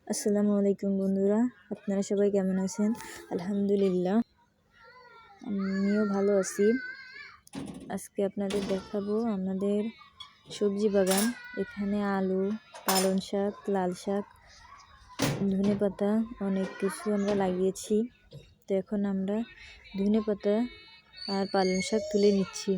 আসসালামু আলাইকুম বন্ধুরা, আপনারা সবাই কেমন আছেন? আলহামদুলিল্লাহ, আমিও ভালো আছি। আজকে আপনাদের দেখাবো আমাদের সবজি বাগান। এখানে আলু, পালং শাক, লাল শাক, ধনেপাতা অনেক কিছু আমরা লাগিয়েছি। তো এখন আমরা ধনেপাতা আর পালং শাক তুলে নিচ্ছি।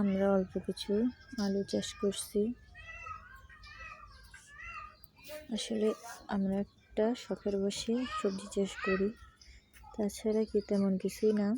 আমরা অল্প কিছু আলু চাষ করছি। আসলে আমরা একটা শখের বসে সবজি চাষ করি, তাছাড়া কি তেমন কিছুই না।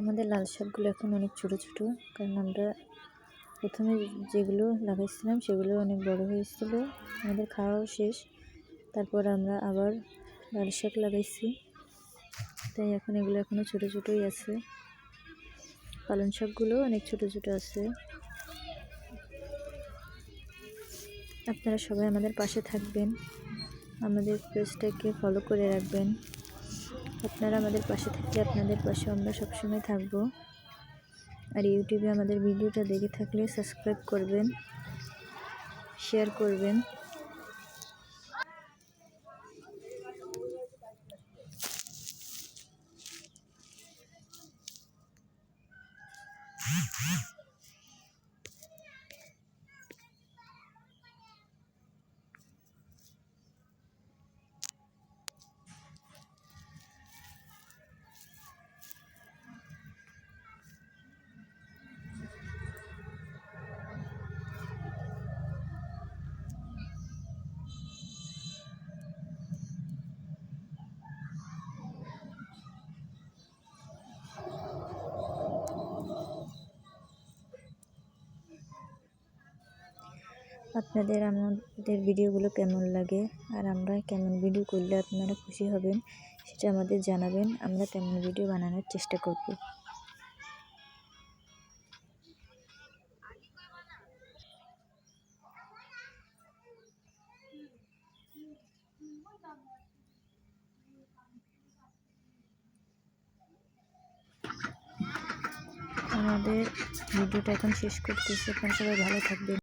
আমাদের লাল শাকগুলো এখন অনেক ছোট ছোট, কারণ আমরা প্রথমে যেগুলো লাগাইছিলাম সেগুলো অনেক বড় হয়েছিল, আমাদের খাওয়াও শেষ। তারপর আমরা আবার লাল শাক লাগাইছি, তাই এখন এগুলো এখনও ছোট ছোটই আছে। পালং শাকগুলো অনেক ছোট ছোট আছে। আপনারা সবাই আমাদের পাশে থাকবেন, আমাদের পেজটাকে ফলো করে রাখবেন। আপনারা আমাদের পাশে থাকলে আপনাদের পাশে আমরা সবসময় থাকব। আর ইউটিউবে আমাদের ভিডিওটা দেখে থাকলে সাবস্ক্রাইব করবেন, শেয়ার করবেন। আপনাদের আমাদের ভিডিওগুলো কেমন লাগে আর আমরা কেমন ভিডিও করলে আপনারা খুশি হবেন সেটা আমাদের জানাবেন। আমরা তেমন ভিডিও বানানোর চেষ্টা করব। আমাদের ভিডিওটা এখন শেষ করতেছি। আপনারা সবাই ভালো থাকবেন।